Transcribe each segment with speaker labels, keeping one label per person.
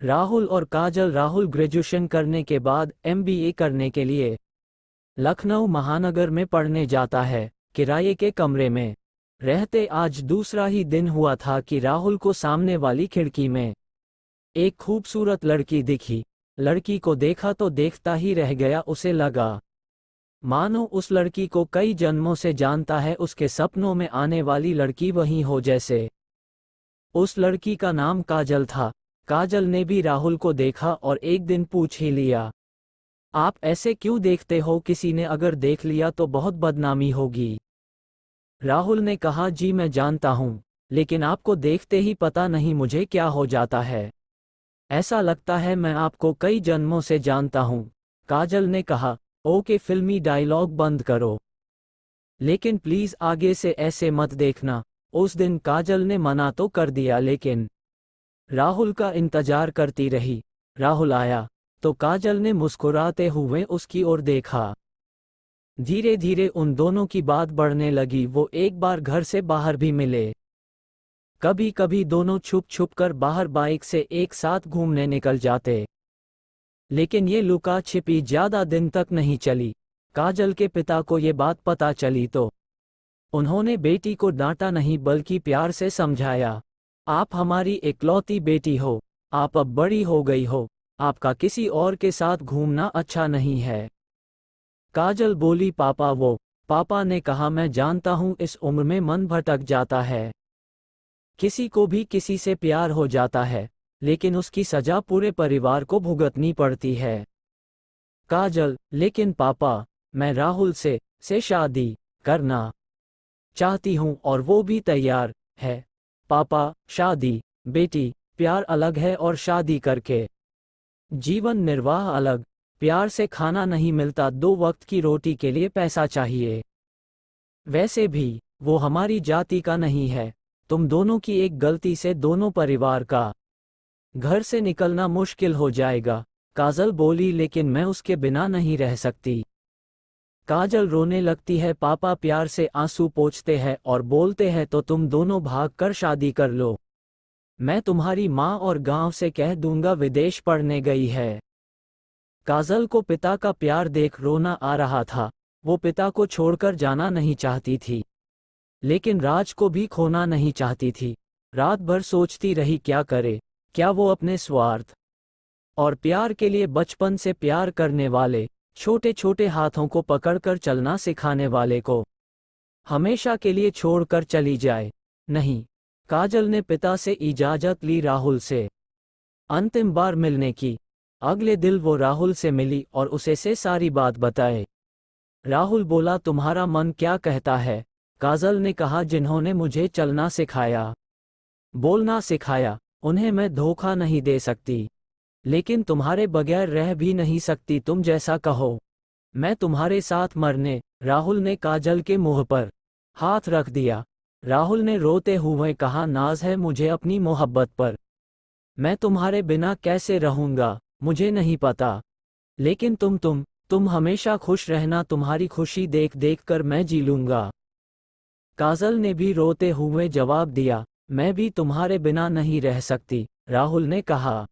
Speaker 1: राहुल और काजल। राहुल ग्रेजुएशन करने के बाद MBA करने के लिए लखनऊ महानगर में पढ़ने जाता है, किराए के कमरे में रहते। आज दूसरा ही दिन हुआ था कि राहुल को सामने वाली खिड़की में एक खूबसूरत लड़की दिखी। लड़की को देखा तो देखता ही रह गया। उसे लगा मानो उस लड़की को कई जन्मों से जानता है। उसके सपनों में आने वाली लड़की वही हो जैसे। उस लड़की का नाम काजल था। काजल ने भी राहुल को देखा और एक दिन पूछ ही लिया, आप ऐसे क्यों देखते हो? किसी ने अगर देख लिया तो बहुत बदनामी होगी। राहुल ने कहा, जी मैं जानता हूँ, लेकिन आपको देखते ही पता नहीं मुझे क्या हो जाता है। ऐसा लगता है मैं आपको कई जन्मों से जानता हूँ। काजल ने कहा, ओके, फिल्मी डायलॉग बंद करो, लेकिन प्लीज आगे से ऐसे मत देखना। उस दिन काजल ने मना तो कर दिया, लेकिन राहुल का इंतजार करती रही। राहुल आया तो काजल ने मुस्कुराते हुए उसकी ओर देखा। धीरे धीरे उन दोनों की बात बढ़ने लगी। वो एक बार घर से बाहर भी मिले। कभी कभी दोनों छुप छुप कर बाहर बाइक से एक साथ घूमने निकल जाते, लेकिन ये लुका छिपी ज्यादा दिन तक नहीं चली। काजल के पिता को ये बात पता चली तो उन्होंने बेटी को डांटा नहीं, बल्कि प्यार से समझाया, आप हमारी इकलौती बेटी हो, आप अब बड़ी हो गई हो, आपका किसी और के साथ घूमना अच्छा नहीं है। काजल बोली, पापा ने कहा, मैं जानता हूँ इस उम्र में मन भटक जाता है, किसी को भी किसी से प्यार हो जाता है, लेकिन उसकी सजा पूरे परिवार को भुगतनी पड़ती है। काजल, लेकिन पापा, मैं राहुल से शादी करना चाहती हूँ और वो भी तैयार है। पापा, शादी, बेटी, प्यार अलग है और शादी करके जीवन निर्वाह अलग। प्यार से खाना नहीं मिलता, 2 वक्त की रोटी के लिए पैसा चाहिए। वैसे भी वो हमारी जाति का नहीं है। तुम दोनों की एक गलती से दोनों परिवार का घर से निकलना मुश्किल हो जाएगा। काजल बोली, लेकिन मैं उसके बिना नहीं रह सकती। काजल रोने लगती है। पापा प्यार से आंसू पोंछते हैं और बोलते हैं, तो तुम दोनों भाग कर शादी कर लो। मैं तुम्हारी माँ और गांव से कह दूंगा विदेश पढ़ने गई है। काजल को पिता का प्यार देख रोना आ रहा था। वो पिता को छोड़कर जाना नहीं चाहती थी, लेकिन राज को भी खोना नहीं चाहती थी। रात भर सोचती रही, क्या करे। क्या वो अपने स्वार्थ और प्यार के लिए बचपन से प्यार करने वाले, छोटे छोटे हाथों को पकड़कर चलना सिखाने वाले को हमेशा के लिए छोड़कर चली जाए? नहीं। काजल ने पिता से इजाजत ली राहुल से अंतिम बार मिलने की। अगले दिन वो राहुल से मिली और उसे से सारी बात बताए। राहुल बोला, तुम्हारा मन क्या कहता है? काजल ने कहा, जिन्होंने मुझे चलना सिखाया, बोलना सिखाया, उन्हें मैं धोखा नहीं दे सकती, लेकिन तुम्हारे बगैर रह भी नहीं सकती। तुम जैसा कहो, मैं तुम्हारे साथ मरने। राहुल ने काजल के मुंह पर हाथ रख दिया। राहुल ने रोते हुए कहा, नाज है मुझे अपनी मोहब्बत पर, मैं तुम्हारे बिना कैसे रहूंगा मुझे नहीं पता, लेकिन तुम हमेशा खुश रहना, तुम्हारी खुशी देख देख कर मैं जी लूंगा। काजल ने भी रोते हुए जवाब दिया, मैं भी तुम्हारे बिना नहीं रह सकती। राहुल ने कहा,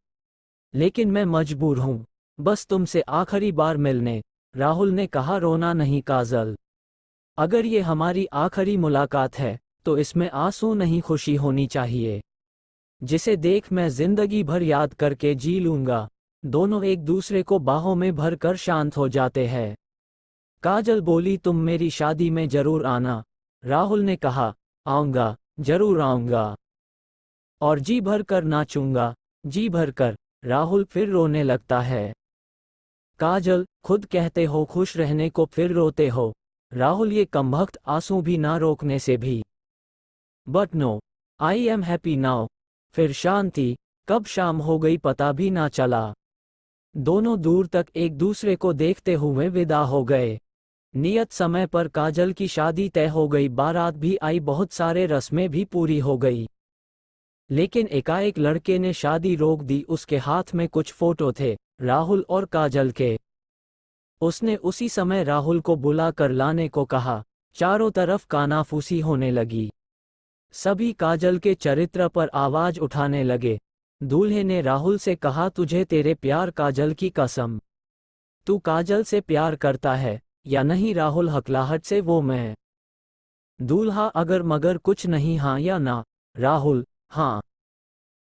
Speaker 1: लेकिन मैं मजबूर हूँ, बस तुमसे आखिरी बार मिलने। राहुल ने कहा, रोना नहीं काजल, अगर ये हमारी आखिरी मुलाकात है तो इसमें आंसू नहीं, खुशी होनी चाहिए, जिसे देख मैं जिंदगी भर याद करके जी लूंगा। दोनों एक दूसरे को बाहों में भरकर शांत हो जाते हैं। काजल बोली, तुम मेरी शादी में जरूर आना। राहुल ने कहा, आऊंगा, जरूर आऊंगा, और जी भर कर नाचूंगा, जी भर कर। राहुल फिर रोने लगता है। काजल, खुद कहते हो खुश रहने को, फिर रोते हो। राहुल, ये कमबख्त आंसू भी ना रोकने से भी। But no, I am happy now. फिर शांति। कब शाम हो गई पता भी ना चला। दोनों दूर तक एक दूसरे को देखते हुए विदा हो गए। नियत समय पर काजल की शादी तय हो गई, बारात भी आई, बहुत सारे रस्में भी पूरी हो गई। लेकिन एकाएक लड़के ने शादी रोक दी। उसके हाथ में कुछ फोटो थे, राहुल और काजल के। उसने उसी समय राहुल को बुला कर लाने को कहा। चारों तरफ कानाफूसी होने लगी। सभी काजल के चरित्र पर आवाज उठाने लगे। दूल्हे ने राहुल से कहा, तुझे तेरे प्यार काजल की कसम, तू काजल से प्यार करता है या नहीं? राहुल हकलाहट से, वो मैं। दूल्हा अगर मगर कुछ नहीं, हाँ या ना? राहुल, हाँ।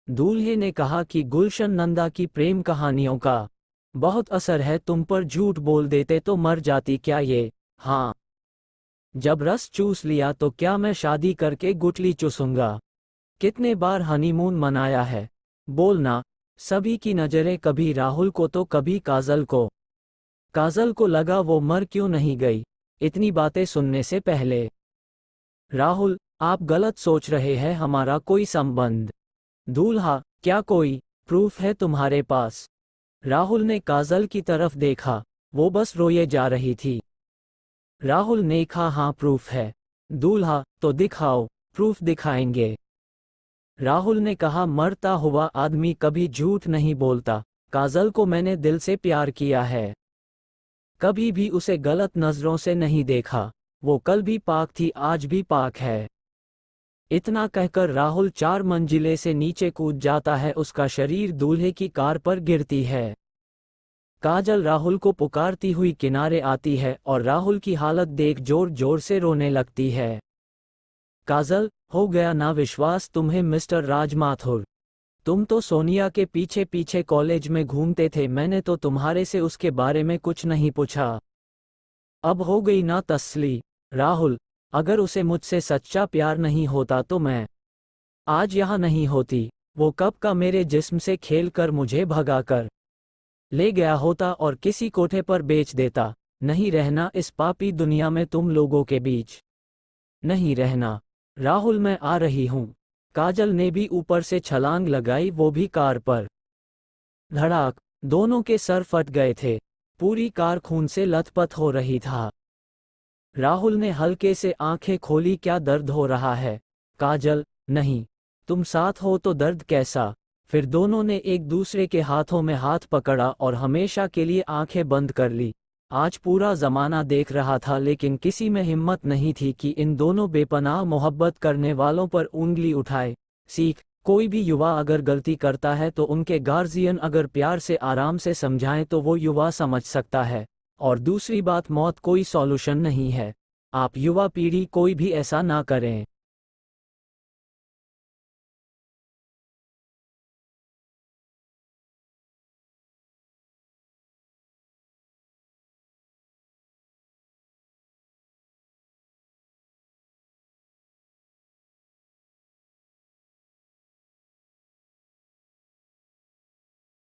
Speaker 1: दूल्हे ने कहा कि गुलशन नंदा की प्रेम कहानियों का बहुत असर है तुम पर, झूठ बोल देते तो मर जाती क्या ये? हाँ। जब रस चूस लिया तो क्या मैं शादी करके गुठली चूसूंगा? कितने बार हनीमून मनाया है? बोलना। सभी की नजरें कभी राहुल को तो कभी काजल को। काजल को लगा वो मर क्यों नहीं गई इतनी बातें सुनने से पहले। राहुल, आप गलत सोच रहे हैं, हमारा कोई संबंध। दूल्हा, क्या कोई प्रूफ है तुम्हारे पास? राहुल ने काजल की तरफ देखा, वो बस रोए जा रही थी। राहुल ने कहा, हाँ प्रूफ है। दूल्हा, तो दिखाओ। प्रूफ दिखाएंगे। राहुल ने कहा, मरता हुआ आदमी कभी झूठ नहीं बोलता। काजल को मैंने दिल से प्यार किया है, कभी भी उसे गलत नजरों से नहीं देखा। वो कल भी पाक थी, आज भी पाक है। इतना कहकर राहुल 4 मंजिले से नीचे कूद जाता है, उसका शरीर दूल्हे की कार पर गिरती है। काजल राहुल को पुकारती हुई किनारे आती है और राहुल की हालत देख जोर जोर से रोने लगती है। काजल, हो गया ना विश्वास तुम्हें मिस्टर राजमाथुर? तुम तो सोनिया के पीछे पीछे कॉलेज में घूमते थे, मैंने तो तुम्हारे से उसके बारे में कुछ नहीं पूछा। अब हो गई ना तसल्ली? राहुल, अगर उसे मुझसे सच्चा प्यार नहीं होता तो मैं आज यहाँ नहीं होती। वो कब का मेरे जिस्म से खेलकर मुझे भगाकर ले गया होता और किसी कोठे पर बेच देता। नहीं रहना इस पापी दुनिया में, तुम लोगों के बीच नहीं रहना। राहुल, मैं आ रही हूँ। काजल ने भी ऊपर से छलांग लगाई, वो भी कार पर। धड़ाक, दोनों के सर फट गए थे। पूरी कार खून से लथपथ हो रही था। राहुल ने हल्के से आंखें खोली, क्या दर्द हो रहा है? काजल, नहीं। तुम साथ हो तो दर्द कैसा? फिर दोनों ने एक दूसरे के हाथों में हाथ पकड़ा और हमेशा के लिए आंखें बंद कर ली। आज पूरा जमाना देख रहा था, लेकिन किसी में हिम्मत नहीं थी कि इन दोनों बेपनाह मोहब्बत करने वालों पर उंगली उठाए। सीख, कोई भी युवा अगर गलती करता है तो उनके गार्जियन अगर प्यार से आराम से समझाएं तो वो युवा समझ सकता है। और दूसरी बात, मौत कोई सॉल्यूशन नहीं है। आप युवा पीढ़ी कोई भी ऐसा ना करें।